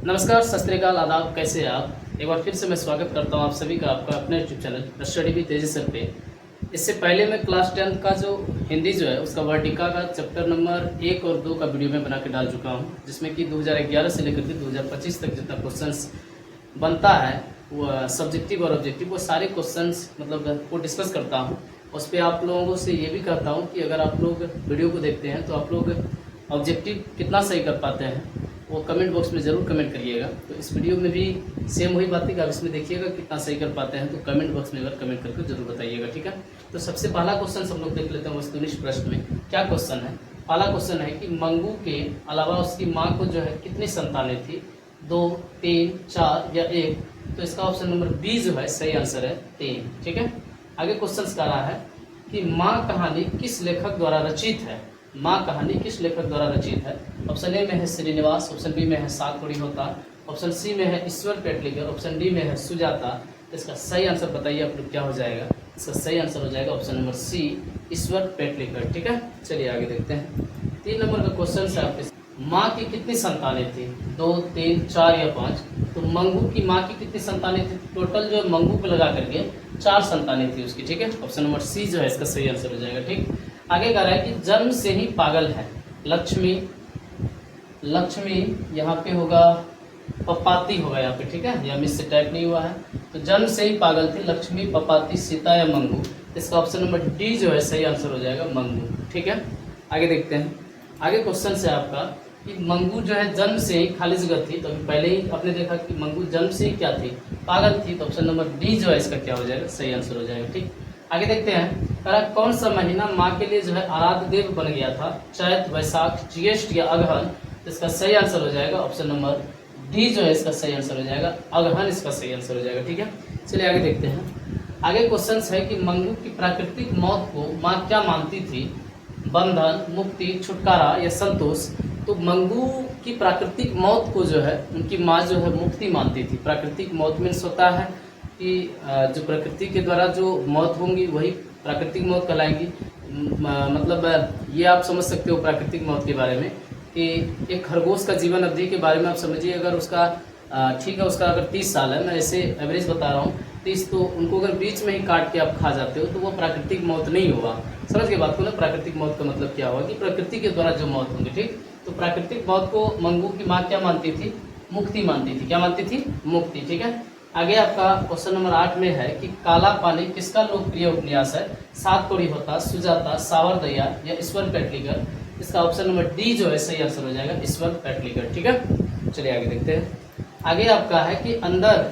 नमस्कार, सत श्री अकाल, आदाब। कैसे हैं आप? एक बार फिर से मैं स्वागत करता हूं आप सभी का आपका अपने यूट्यूब चैनल स्टडी विद तेजी सर पे। इससे पहले मैं क्लास 10th का जो हिंदी जो है उसका वर्टिका का चैप्टर नंबर 1 और 2 का वीडियो में बना के डाल चुका हूं, जिसमें कि 2011 से लेकर के 2025 तक जितना क्वेश्चंस बनता है वो सब्जेक्टिव और ऑब्जेक्टिव वो सारे क्वेश्चंस मतलब वो डिस्कस करता हूँ। उस पर आप लोगों से ये भी कहता हूँ कि अगर आप लोग वीडियो को देखते हैं तो आप लोग ऑब्जेक्टिव कितना सही कर पाते हैं वो कमेंट बॉक्स में ज़रूर कमेंट करिएगा। तो इस वीडियो में भी सेम वही बातें आप इसमें देखिएगा कितना सही कर पाते हैं, तो कमेंट बॉक्स में अगर कमेंट करके जरूर बताइएगा, ठीक है। तो सबसे पहला क्वेश्चन सब लोग देख लेते हैं वस्तुनिष्ठ प्रश्न में क्या क्वेश्चन है। पहला क्वेश्चन है कि मंगू के अलावा उसकी माँ को जो है कितनी संतानें थी, 2, 3, 4 या 1। तो इसका ऑप्शन नंबर बी जो है सही आंसर है 3, ठीक है। आगे क्वेश्चन कह रहा है कि माँ कहानी किस लेखक द्वारा रचित है। माँ कहानी किस लेखक द्वारा रचित है। ऑप्शन ए में है श्रीनिवास, ऑप्शन बी में है सातकोड़ी होता, ऑप्शन सी में है ईश्वर पेटलिकर, ऑप्शन डी में है सुजाता। इसका सही आंसर बताइए आप लोग क्या हो जाएगा। इसका सही आंसर हो जाएगा ऑप्शन नंबर सी, ईश्वर पेटलिकर, ठीक है। चलिए आगे देखते हैं। 3 नंबर का क्वेश्चन है आपके। माँ की कितनी संतानें थी, 2, 3, 4 या 5। तो मंगू की माँ की कितनी संतानें थी, टोटल जो मंगू को लगा करके 4 संतानें थी उसकी, ठीक है। ऑप्शन नंबर सी जो है इसका सही आंसर हो जाएगा, ठीक। आगे कह रहा है कि जन्म से ही पागल है लक्ष्मी, लक्ष्मी यहाँ पे होगा पपाती होगा यहाँ पे, ठीक है, या मिस से टाइप नहीं हुआ है। तो जन्म से ही पागल थी लक्ष्मी, पपाती, सीता या मंगू। इसका ऑप्शन नंबर डी जो है सही आंसर हो जाएगा मंगू, ठीक है। आगे देखते हैं। आगे क्वेश्चन से आपका कि मंगू जो है जन्म से ही खाली जगह थी। तो अभी पहले ही आपने देखा कि मंगू जन्म से ही क्या थी, पागल थी। तो ऑप्शन नंबर डी जो है इसका क्या हो जाएगा, सही आंसर हो जाएगा, ठीक। आगे देखते हैं। कौन सा महीना माँ के लिए जो है आराध्य देव बन गया था, चैत, वैशाख, ज्येष्ठ या अगहन। तो इसका सही आंसर हो जाएगा ऑप्शन नंबर डी जो है इसका सही आंसर हो जाएगा अगहन, इसका सही आंसर हो जाएगा, ठीक है। चलिए आगे देखते हैं। आगे क्वेश्चन है कि मंगू की प्राकृतिक मौत को माँ क्या मानती थी, बंधन, मुक्ति, छुटकारा या संतोष। तो मंगू की प्राकृतिक मौत को जो है उनकी माँ जो है मुक्ति मानती थी। प्राकृतिक मौत मीन्स होता है कि जो प्रकृति के द्वारा जो मौत होंगी वही प्राकृतिक मौत कहलाएंगी। मतलब ये आप समझ सकते हो प्राकृतिक मौत के बारे में कि एक खरगोश का जीवन अवधि के बारे में आप समझिए। अगर उसका ठीक है, उसका अगर 30 साल है, मैं ऐसे एवरेज बता रहा हूँ 30, तो उनको अगर बीच में ही काट के आप खा जाते हो तो वो प्राकृतिक मौत नहीं होगा। समझ के बात को ना, प्राकृतिक मौत का मतलब क्या होगा कि प्रकृति के द्वारा जो मौत होंगी, ठीक। तो प्राकृतिक मौत को मंगू की माँ क्या मानती थी, मुक्ति मानती थी। क्या मानती थी, मुक्ति, ठीक है। आगे आपका क्वेश्चन नंबर 8 में है कि काला पानी किसका लोकप्रिय उपन्यास है, सातकोड़ी होता, सुजाता, सावरदया या ईश्वर पेटलिकर। इसका ऑप्शन नंबर डी जो है सही आंसर हो जाएगा ईश्वर पेटलिकर, ठीक है। चलिए आगे देखते हैं। आगे आपका है कि अंदर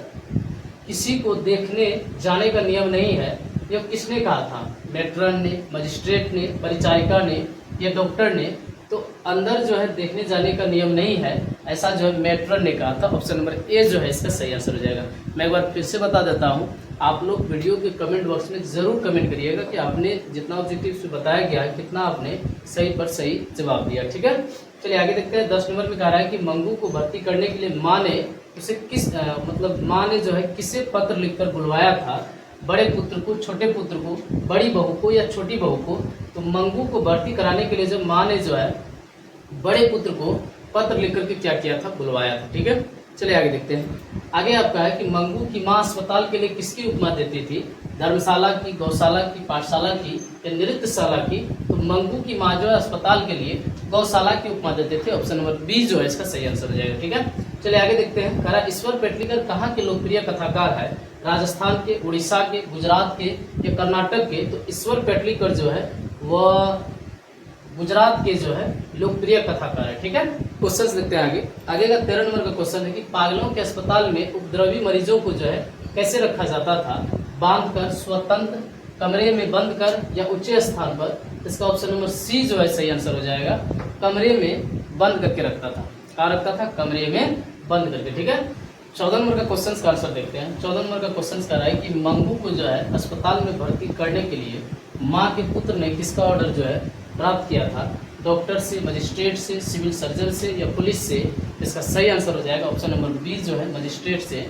किसी को देखने जाने का नियम नहीं है, यह किसने कहा था, मेट्रन ने, मजिस्ट्रेट ने, परिचारिका ने या डॉक्टर ने। तो अंदर जो है देखने जाने का नियम नहीं है, ऐसा जो है मेट्रन ने कहा था। ऑप्शन नंबर ए जो है इसका सही आंसर हो जाएगा। मैं एक बार फिर से बता देता हूँ, आप लोग वीडियो के कमेंट बॉक्स में ज़रूर कमेंट करिएगा कि आपने जितना ऑब्जेक्टिव से बताया गया है कितना आपने सही पर सही जवाब दिया, ठीक है। चलिए आगे देखते हैं। 10 नंबर में कह रहा है कि मंगू को भर्ती करने के लिए माँ ने उसे मतलब माँ ने जो है किसे पत्र लिखकर बुलवाया था, बड़े पुत्र को, छोटे पुत्र को, बड़ी बहू को या छोटी बहू को। तो मंगू को भर्ती कराने के लिए जो माँ ने जो है बड़े पुत्र को पत्र लिख करके क्या किया था, बुलवाया था, ठीक है। चलिए आगे देखते हैं। आगे आपका है कि मंगू की माँ अस्पताल के लिए किसकी उपमा देती थी, धर्मशाला की, गौशाला की, पाठशाला की या नृत्यशाला की। तो मंगू की माँ जो है अस्पताल के लिए गौशाला की उपमा देते थे। ऑप्शन नंबर बी जो है इसका सही आंसर हो जाएगा, ठीक है। चलिए आगे देखते हैं। कह रहा ईश्वर पेटलिकर कहाँ के लोकप्रिय कथाकार है, राजस्थान के, उड़ीसा के, गुजरात के या कर्नाटक के। तो ईश्वर पेटलिकर जो है वह गुजरात के जो है लोकप्रिय कथाकार है, ठीक है। क्वेश्चन देखते हैं आगे। आगे का 13 नंबर का क्वेश्चन है कि पागलों के अस्पताल में उपद्रवी मरीजों को जो है कैसे रखा जाता था, बांधकर, स्वतंत्र, कमरे में बंद कर या ऊंचे स्थान पर। इसका ऑप्शन नंबर सी जो है सही आंसर हो जाएगा कमरे में बंद करके रखता था। कहाँ रखता था, कमरे में बंद करके, ठीक है। 14 नंबर का क्वेश्चन का आंसर देखते हैं। 14 नंबर का क्वेश्चन कह रहा है कि मंगू को जो है अस्पताल में भर्ती करने के लिए माँ के पुत्र ने किसका ऑर्डर जो है प्राप्त किया था, डॉक्टर से, मजिस्ट्रेट से, सिविल सर्जन से या पुलिस से। इसका सही आंसर हो जाएगा ऑप्शन नंबर बी जो है मजिस्ट्रेट से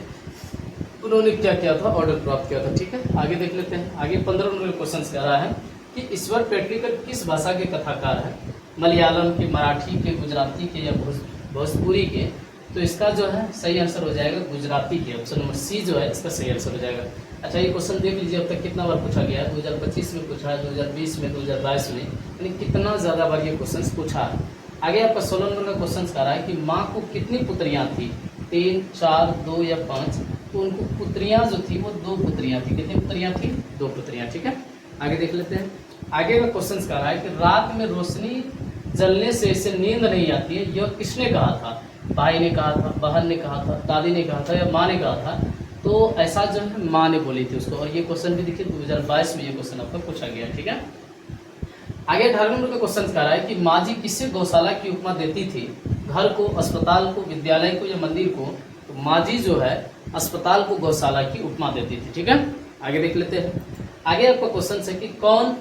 उन्होंने क्या किया था, ऑर्डर प्राप्त किया था, ठीक है। आगे देख लेते हैं। आगे 15 नंबर क्वेश्चन कह रहा है कि ईश्वर पेटलिकर किस भाषा के कथाकार है, मलयालम के, मराठी के, गुजराती के या भोजपुरी के। तो इसका जो है सही आंसर हो जाएगा गुजराती के, ऑप्शन नंबर सी जो है इसका सही आंसर हो जाएगा। अच्छा, ये क्वेश्चन देख लीजिए अब तक कितना बार पूछा गया है। 2025 में पूछा है, 2020 में, 2022 में, यानी कितना ज़्यादा बार ये क्वेश्चन पूछा है। आगे आपका 16 नंबर का क्वेश्चन कह रहा है कि माँ को कितनी पुत्रियाँ थी, 3, 4, 2 या 5। तो उनको पुत्रियाँ जो थी वो 2 पुत्रियाँ थी। कितनी पुत्रियाँ थी? 2 पुत्रियाँ। ठीक है, आगे देख लेते हैं। आगे का क्वेश्चन कह रहा है कि रात में रोशनी जलने से इसे नींद नहीं आती है, यह किसने कहा था? भाई ने कहा था, बहन ने कहा था, दादी ने कहा था या माँ ने कहा था? तो ऐसा जो है माँ ने बोली थी उसको। और ये क्वेश्चन भी देखिए 2022 में ये क्वेश्चन आपका पूछा गया। ठीक है, आगे 18 नंबर का क्वेश्चन कह रहा है कि माँ जी किसे गौशाला की उपमा देती थी? घर को, अस्पताल को, विद्यालय को या मंदिर को? तो माँ जी जो है अस्पताल को गौशाला की उपमा देती थी। ठीक है, आगे देख लेते हैं। आगे आपका क्वेश्चन है कि कौन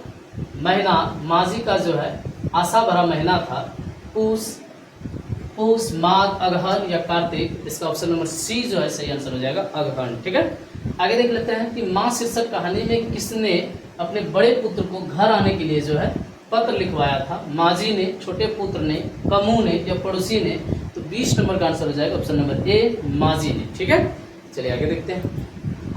महीना माँ जी का जो है आशा भरा महीना था? पूस, माघ, अगहन या कार्तिक? इसका ऑप्शन नंबर सी जो है सही आंसर हो जाएगा अगहन। ठीक है, आगे देख लेते हैं कि माँ शीर्षक कहानी में किसने अपने बड़े पुत्र को घर आने के लिए जो है पत्र लिखवाया था? माँ जी ने, छोटे पुत्र ने, कमू ने या पड़ोसी ने? तो 20 नंबर का आंसर हो जाएगा ऑप्शन नंबर ए, माँ जी ने। ठीक है, चलिए आगे देखते हैं।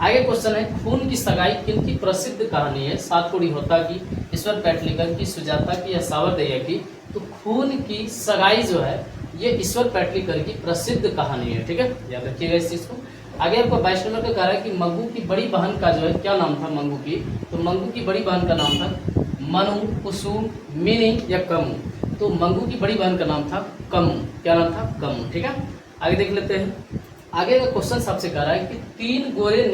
आगे क्वेश्चन है खून की सगाई किनकी प्रसिद्ध कहानी है? सातकोड़ी होता की, ईश्वर पैटलीकर की, सुजाता की या सावरदैया की? तो खून की सगाई जो है ये ईश्वर पैटलीकर की प्रसिद्ध कहानी है। ठीक है, याद रखिएगा इस चीज को। आगे आपको 22 नंबर का कह रहा है कि मंगू की बड़ी बहन का जो है क्या नाम था मंगू की? तो मंगू की बड़ी बहन का नाम था मनु, कुसुम, मिनी या कमू? तो मंगू की बड़ी बहन का नाम था कमू। क्या नाम था? कमू। ठीक है, आगे देख लेते हैं। आगे का क्वेश्चन सबसे कह रहा है कि 3 गोरे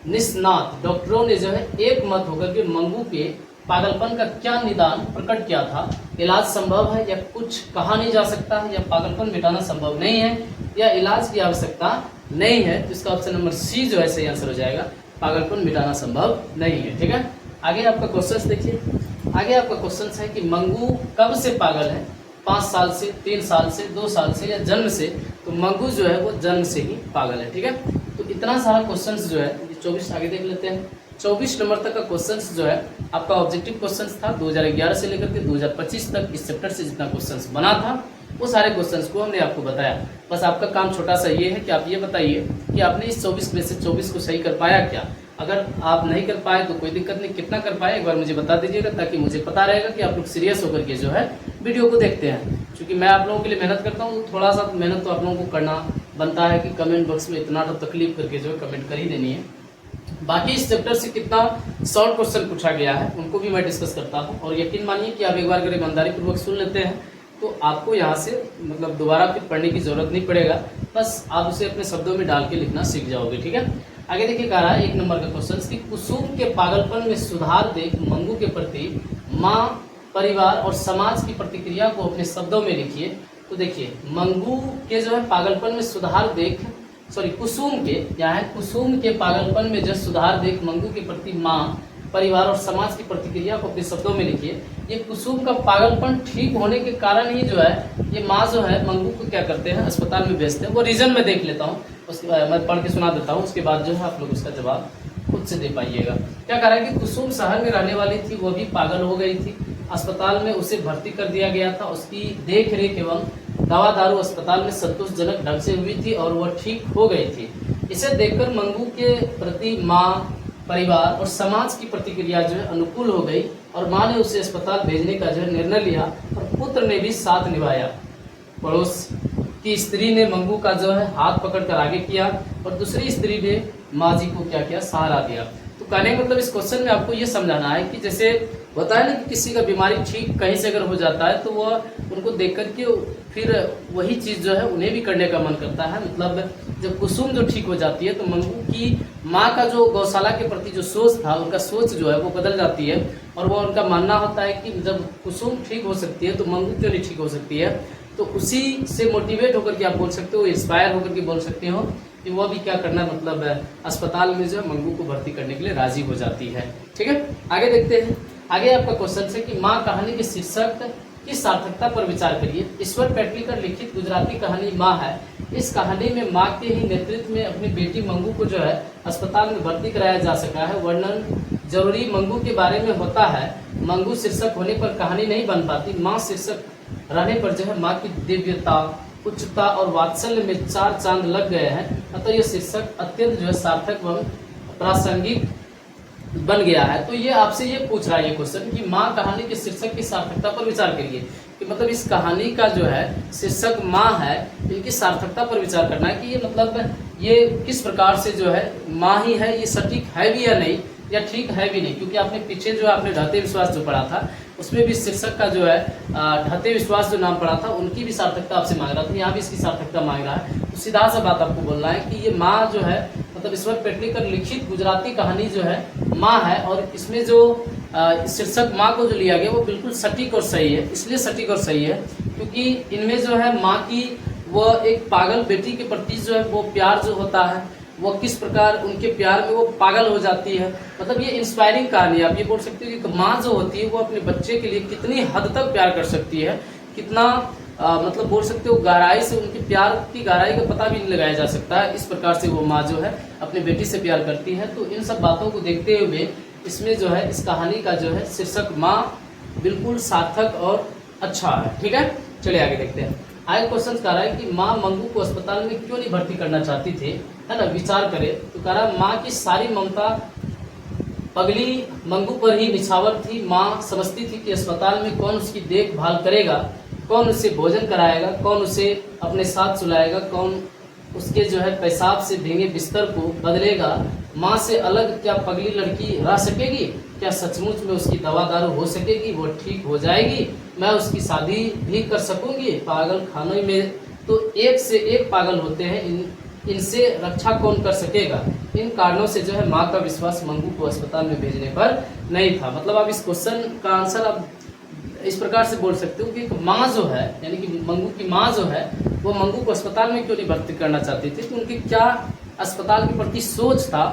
निष्णात डॉक्टरों ने जो है एक मत होकर के मंगू के पागलपन का क्या निदान प्रकट किया था? इलाज संभव है या कुछ कहा नहीं जा सकता है, या पागलपन मिटाना संभव नहीं है, या इलाज की आवश्यकता नहीं है? तो इसका ऑप्शन नंबर सी जो है सही आंसर हो जाएगा, पागलपन मिटाना संभव नहीं है। ठीक है, आगे आपका क्वेश्चन देखिए। आगे आपका क्वेश्चन है कि मंगू कब से पागल है? 5 साल से, 3 साल से, 2 साल से या जन्म से? तो मंगू जो है वो जन्म से ही पागल है। ठीक है, तो इतना सारा क्वेश्चन जो है 24 आगे देख लेते हैं। 24 नंबर तक का क्वेश्चन जो है आपका ऑब्जेक्टिव क्वेश्चन था 2011 से लेकर के 2025 तक। इस चैप्टर से जितना क्वेश्चन बना था वो सारे क्वेश्चंस को हमने आपको बताया। बस आपका काम छोटा सा ये है कि आप ये बताइए कि आपने इस 24 में से 24 को सही कर पाया क्या? अगर आप नहीं कर पाए तो कोई दिक्कत नहीं, कितना कर पाए एक बार मुझे बता दीजिएगा, ताकि मुझे पता रहेगा कि आप लोग सीरियस होकर के जो है वीडियो को देखते हैं। क्योंकि मैं आप लोगों के लिए मेहनत करता हूँ, थोड़ा सा मेहनत तो आप लोगों को करना बनता है कि कमेंट बॉक्स में इतना तो तकलीफ करके जो है कमेंट कर ही देनी है। बाकी इस चैप्टर से कितना शॉर्ट क्वेश्चन पूछा गया है उनको भी मैं डिस्कस करता हूँ। और यकीन मानिए कि आप एक बार अगर ईमानदारी पूर्वक सुन लेते हैं तो आपको यहाँ से मतलब दोबारा फिर पढ़ने की जरूरत नहीं पड़ेगा, बस आप उसे अपने शब्दों में डाल के लिखना सीख जाओगे। ठीक है, आगे देखिए कह रहा है 1 नंबर का क्वेश्चन कि कुसुम के पागलपन में सुधार देख मंगू के प्रति माँ, परिवार और समाज की प्रतिक्रिया को अपने शब्दों में लिखिए। तो देखिए मंगू के जो है पागलपन में सुधार देख, कुसुम के, यहाँ है कुसुम के पागलपन में जो सुधार देख मंगू के प्रति माँ, परिवार और समाज की प्रतिक्रिया को अपने शब्दों में लिखिए। ये कुसुम का पागलपन ठीक होने के कारण ही जो है ये माँ जो है मंगू को क्या करते हैं अस्पताल में भेजते हैं। वो रीजन में देख लेता हूँ, उसके बाद मैं पढ़ के सुना देता हूँ, उसके बाद जो है आप लोग उसका जवाब खुद से दे पाइएगा। क्या कह रहा है कि कुसुम शहर में रहने वाली थी, वो भी पागल हो गई थी। अस्पताल में उसे भर्ती कर दिया गया था। उसकी देख रेख एवं दवा दारू अस्पताल में संतोषजनक ढंग से हुई थी और वह ठीक हो गई थी। इसे देखकर मंगू के प्रति माँ, परिवार और समाज की प्रतिक्रिया जो है अनुकूल हो गई और माँ ने उसे अस्पताल भेजने का जो है निर्णय लिया और पुत्र ने भी साथ निभाया। पड़ोस की स्त्री ने मंगू का जो है हाथ पकड़कर आगे किया और दूसरी स्त्री ने माँ जी को क्या किया, सहारा दिया। तो कहने का मतलब इस क्वेश्चन में आपको ये समझाना है कि जैसे होता है ना कि किसी का बीमारी ठीक कहीं से अगर हो जाता है तो वह उनको देख करके फिर वही चीज़ जो है उन्हें भी करने का मन करता है। मतलब जब कुसुम जो ठीक हो जाती है तो मंगू की माँ का जो गौशाला के प्रति जो सोच था, उनका सोच जो है वो बदल जाती है और वो उनका मानना होता है कि जब कुसुम ठीक हो सकती है तो मंगू क्यों नहीं ठीक हो सकती है। तो उसी से मोटिवेट होकर के आप बोल सकते हो, इंस्पायर होकर के बोल सकते हो कि वह भी क्या करना मतलब अस्पताल में जो है मंगू को भर्ती करने के लिए राजी हो जाती है। ठीक है, आगे देखते हैं। आगे आपका क्वेश्चन है कि माँ कहानी के शीर्षक की सार्थकता पर विचार करिए। ईश्वर पैटलीकर लिखित गुजराती कहानी माँ है। इस कहानी में माँ के ही नेतृत्व में अपनी बेटी मंगू को जो है अस्पताल में भर्ती कराया जा सका है। वर्णन जरूरी मंगू के बारे में होता है। मंगू शीर्षक होने पर कहानी नहीं बन पाती। माँ शीर्षक रहने पर जो है माँ की दिव्यता, उच्चता और वात्सल्य में 4 चांद लग गए हैं, अतः यह शीर्षक अत्यंत जो है सार्थक एवं प्रासंगिक बन गया है। तो ये आपसे ये पूछ रहा है ये क्वेश्चन कि माँ कहानी के शीर्षक की सार्थकता पर विचार करिए, कि मतलब इस कहानी का जो है शीर्षक माँ है, इनकी सार्थकता पर विचार करना है कि ये मतलब ये किस प्रकार से जो है माँ ही है, ये सटीक है भी या नहीं, या ठीक है भी नहीं। क्योंकि आपने पीछे जो आपने ढहते विश्वास जो पढ़ा था उसमें भी शीर्षक का जो है ढहते विश्वास जो नाम पढ़ा था उनकी भी सार्थकता आपसे मांग रहा था, यहाँ भी इसकी सार्थकता मांग रहा है। तो सीधा सा बात आपको बोलना है कि ये माँ जो है मतलब ईश्वर पेटलीकर लिखित गुजराती कहानी जो है माँ है, और इसमें जो शीर्षक माँ को जो लिया गया वो बिल्कुल सटीक और सही है। इसलिए सटीक और सही है क्योंकि इनमें जो है माँ की वह एक पागल बेटी के प्रति जो है वो प्यार जो होता है वो किस प्रकार उनके प्यार में वो पागल हो जाती है। मतलब ये इंस्पायरिंग कहानी है। आप ये बोल सकते हो कि माँ जो होती है वो अपने बच्चे के लिए कितनी हद तक प्यार कर सकती है, कितना मतलब बोल सकते हो गहराई से उनके प्यार की गहराई का पता भी नहीं लगाया जा सकता है। इस प्रकार से वो माँ जो है अपनी बेटी से प्यार करती है। तो इन सब बातों को देखते हुए इसमें जो है इस कहानी का जो है शीर्षक माँ बिल्कुल सार्थक और अच्छा है। ठीक है, चलिए आगे देखते हैं। आगे क्वेश्चन कह रहा है कि माँ मंगू को अस्पताल में क्यों नहीं भर्ती करना चाहती थी, है ना, विचार करें। तो कह रहा है माँ की सारी ममता पगली मंगू पर ही निछावर थी। माँ समझती थी कि अस्पताल में कौन उसकी देखभाल करेगा, कौन उसे भोजन कराएगा, कौन उसे अपने साथ सुलाएगा, कौन उसके जो है पेशाब से भीगे बिस्तर को बदलेगा। माँ से अलग क्या पगली लड़की रह सकेगी? क्या सचमुच में उसकी दवा दारू हो सकेगी? वो ठीक हो जाएगी? मैं उसकी शादी भी कर सकूंगी? पागल खानों में तो एक से एक पागल होते हैं, इनसे रक्षा कौन कर सकेगा? इन कारणों से जो है माँ का विश्वास मंगू को अस्पताल में भेजने पर नहीं था। मतलब आप इस क्वेश्चन का आंसर आप इस प्रकार से बोल सकते हो कि माँ जो है यानी कि मंगू की माँ जो है वो मंगू को अस्पताल में क्यों नहीं भर्ती करना चाहती थी, तो उनकी क्या अस्पताल के प्रति सोच था,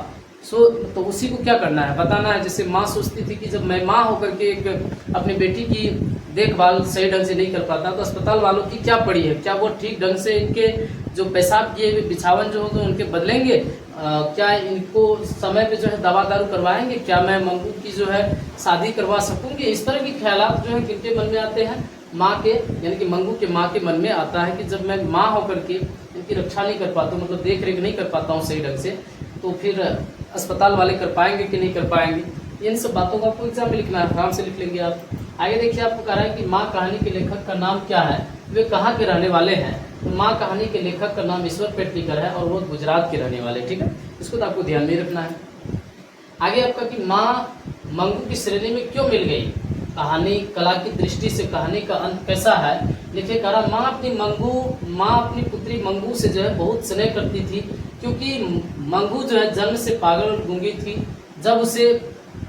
तो उसी को क्या करना है बताना है। जैसे माँ सोचती थी कि जब मैं माँ होकर के एक अपनी बेटी की देखभाल सही ढंग से नहीं कर पाता तो अस्पताल वालों की क्या पड़ी है, क्या वो ठीक ढंग से इनके जो पेशाब किए हुए बिछावन जो होंगे उनके बदलेंगे, क्या इनको समय पे जो है दवा दारू करवाएंगे, क्या मैं मंगू की जो है शादी करवा सकूंगी। इस तरह के ख्यालात जो है किनके मन में आते हैं, माँ के यानी कि मंगू के माँ के मन में आता है कि जब मैं माँ होकर के इनकी रक्षा नहीं कर पाता हूँ, मतलब देख रेख नहीं कर पाता हूँ सही ढंग से, तो फिर अस्पताल वाले कर पाएंगे कि नहीं कर पाएंगे। इन सब बातों को आपको एग्जाम में लिखना है, आराम से लिख लेंगे आप। आगे देखिए, आपको कह रहा है कि माँ कहानी के लेखक का नाम क्या है, वे कहाँ के रहने वाले हैं। तो माँ कहानी के लेखक का नाम ईश्वर पेटलीकर है और वो गुजरात के रहने वाले। ठीक है, इसको तो आपको ध्यान में रखना है। आगे आपका कि माँ मंगू की श्रेणी में क्यों मिल गई, कहानी कला की दृष्टि से कहानी का अंत कैसा है। देखिए, कह रहा माँ अपनी पुत्री मंगू से जो है बहुत स्नेह करती थी, क्योंकि मंगू जो है जन्म से पागल और गूंगी थी। जब उसे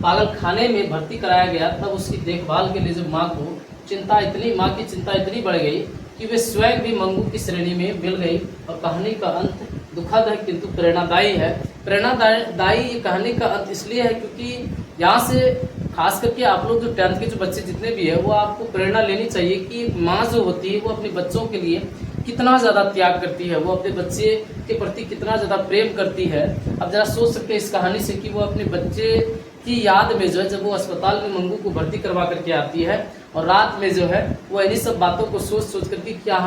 पागल खाने में भर्ती कराया गया तब उसकी देखभाल के लिए जो माँ की चिंता इतनी बढ़ गई कि वे स्वयं भी मंगू की श्रेणी में मिल गई। और कहानी का अंत दुखद है किंतु प्रेरणादायी है। प्रेरणादायी कहानी का अंत इसलिए है क्योंकि यहाँ से खास करके आप लोग जो 10th के जो बच्चे जितने भी है वो आपको प्रेरणा लेनी चाहिए कि माँ जो होती है वो अपने बच्चों के लिए कितना ज़्यादा त्याग करती है, वो अपने बच्चे के प्रति कितना ज़्यादा प्रेम करती है। अब जरा सोच सकते हैं इस कहानी से कि वो अपने बच्चे की याद में जो है जब वो अस्पताल में मंगू को भर्ती करवा करके आती है और रात में जो है वो इन्हीं सब बातों को सोच करके क्या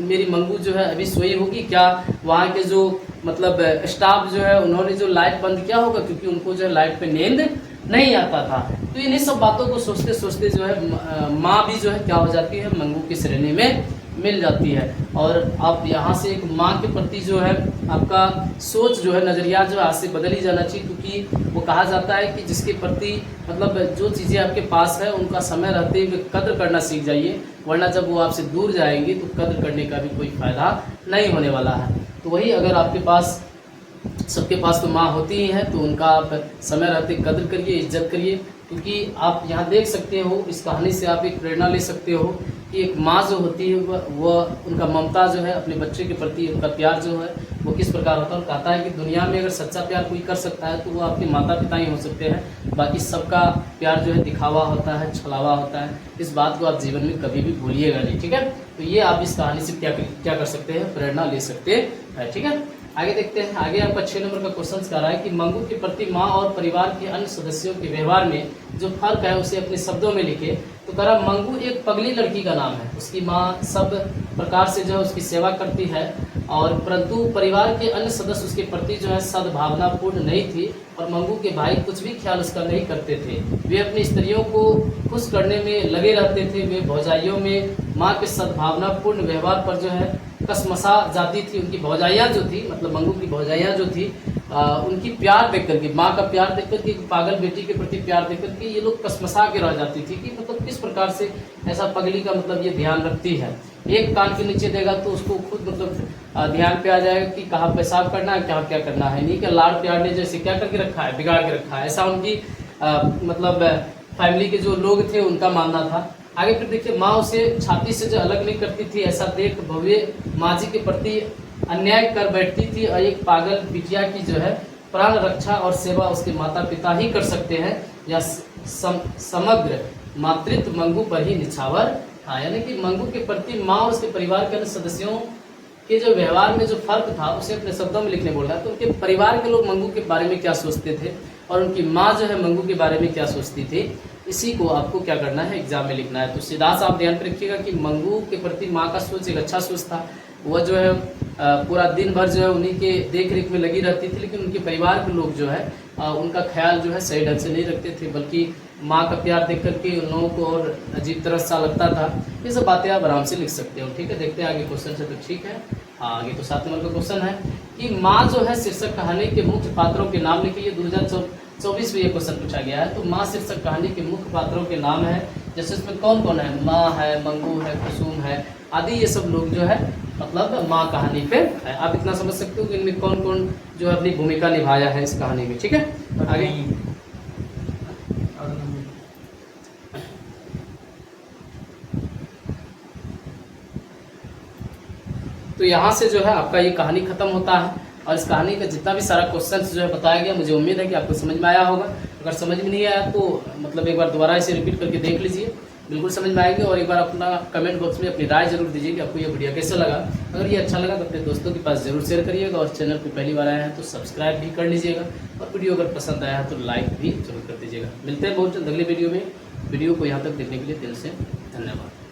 मेरी मंगू जो है अभी सोई होगी, क्या वहाँ के जो मतलब स्टाफ जो है उन्होंने जो लाइट बंद किया होगा, क्योंकि उनको जो है लाइट पे नींद नहीं आता था। तो इन्हीं सब बातों को सोचते सोचते जो है माँ भी जो है क्या हो जाती है, मंगू की श्रेणी में मिल जाती है। और आप यहाँ से एक माँ के प्रति जो है आपका सोच जो है नज़रिया जो आज से बदल ही जाना चाहिए, क्योंकि वो कहा जाता है कि जिसके प्रति मतलब जो चीज़ें आपके पास है उनका समय रहते हुए कद्र करना सीख जाइए, वरना जब वो आपसे दूर जाएंगे तो कद्र करने का भी कोई फ़ायदा नहीं होने वाला है। तो वही अगर आपके पास सबके पास तो माँ होती ही है तो उनका आप समय रहते कद्र करिए, इज्जत करिए। क्योंकि आप यहाँ देख सकते हो इस कहानी से आप एक प्रेरणा ले सकते हो कि एक माँ जो होती है वह उनका ममता जो है अपने बच्चे के प्रति उनका प्यार जो है वो किस प्रकार होता है। और कहता है कि दुनिया में अगर सच्चा प्यार कोई कर सकता है तो वो आपके माता पिता ही हो सकते हैं, बाकी सबका प्यार जो है दिखावा होता है, छलावा होता है। इस बात को आप जीवन में कभी भी भूलिएगा नहीं। ठीक है, तो ये आप इस कहानी से क्या कर सकते हैं, प्रेरणा ले सकते हैं। ठीक है, आगे देखते हैं। आगे आपका 6 नंबर का क्वेश्चन कह रहा है कि मंगू के प्रति माँ और परिवार के अन्य सदस्यों के व्यवहार में जो फर्क है उसे अपने शब्दों में लिखे। तो कह रहा मंगू एक पगली लड़की का नाम है, उसकी माँ सब प्रकार से जो है उसकी सेवा करती है, और परंतु परिवार के अन्य सदस्य उसके प्रति जो है सद्भावनापूर्ण नहीं थी, और मंगू के भाई कुछ भी ख्याल उसका नहीं करते थे। वे अपनी स्त्रियों को खुश करने में लगे रहते थे। वे भौजाइयों में माँ के सद्भावनापूर्ण व्यवहार पर जो है कसमसा जाती थी। उनकी भौजाइयाँ जो थी, मतलब मंगू की भौजाइयाँ जो थी, उनकी प्यार देख करके, माँ का प्यार देख करके, पागल बेटी के प्रति प्यार देख करके ये लोग कसमसा के रह जाती थी कि मतलब किस प्रकार से ऐसा पगली का मतलब ये ध्यान रखती है। एक कान के नीचे देगा तो उसको खुद मतलब ध्यान पे आ जाएगा कि कहाँ पेशाब करना है, कहाँ क्या करना है। नहीं कि लाड़ प्यार ने जैसे क्या करके रखा है, बिगाड़ के रखा है, ऐसा उनकी मतलब फैमिली के जो लोग थे उनका मानना था। आगे फिर देखिए, माँ उसे छाती से जो अलग नहीं करती थी, ऐसा देख भव्य माँ जी के प्रति अन्याय कर बैठती थी, और एक पागल बिटिया की जो है प्राण रक्षा और सेवा उसके माता पिता ही कर सकते हैं। या समग्र मातृत्व मंगू पर ही निछावर था। यानी कि मंगू के प्रति माँ और उसके परिवार के अन्य सदस्यों के जो व्यवहार में जो फर्क था उसे अपने शब्दों में लिखने बोल रहा है। तो उनके परिवार के लोग मंगू के बारे में क्या सोचते थे और उनकी माँ जो है मंगू के बारे में क्या सोचती थी, इसी को आपको क्या करना है, एग्जाम में लिखना है। तो सीधा सा आप ध्यान रखिएगा कि मंगू के प्रति माँ का सोच एक अच्छा सोच था। वह जो है पूरा दिन भर जो है उन्हीं के देख रेख में लगी रहती थी, लेकिन उनके परिवार के लोग जो है उनका ख्याल जो है सही ढंग से नहीं रखते थे, बल्कि माँ का प्यार देख करके उन लोगों को और अजीब तरह सा लगता था। ये सब बातें आप आराम से लिख सकते हो। ठीक है, देखते हैं आगे क्वेश्चन से। तो ठीक है, हाँ आगे तो 7 नंबर का क्वेश्चन है कि माँ जो है शीर्षक कहानी के मुख्य पात्रों के नाम लिखिए। 2024 में ये क्वेश्चन पूछा गया है। तो माँ शीर्षक कहानी के मुख्य पात्रों के नाम है, जैसे इसमें कौन कौन है, माँ है, मंगू है, कुसुम है आदि, ये सब लोग जो है मतलब माँ कहानी पे है। आप इतना समझ सकते हो कि इनमें कौन कौन जो है अपनी भूमिका निभाया है इस कहानी में। ठीक है, आगे तो यहाँ से जो है आपका ये कहानी खत्म होता है, और इस कहानी का जितना भी सारा क्वेश्चन जो है बताया गया, मुझे उम्मीद है कि आपको समझ में आया होगा। अगर समझ में नहीं आया तो मतलब एक बार दोबारा इसे रिपीट करके देख लीजिए, बिल्कुल समझ में आएंगे। और एक बार अपना कमेंट बॉक्स में अपनी राय जरूर दीजिए कि आपको ये वीडियो कैसा लगा। अगर ये अच्छा लगा तो अपने दोस्तों के पास जरूर शेयर करिएगा, और चैनल पर पहली बार आया है तो सब्सक्राइब भी कर लीजिएगा, और वीडियो अगर पसंद आया है तो लाइक भी जरूर कर दीजिएगा। मिलते हैं बहुत जल्द अगले वीडियो में। वीडियो को यहाँ तक देखने के लिए दिल से धन्यवाद।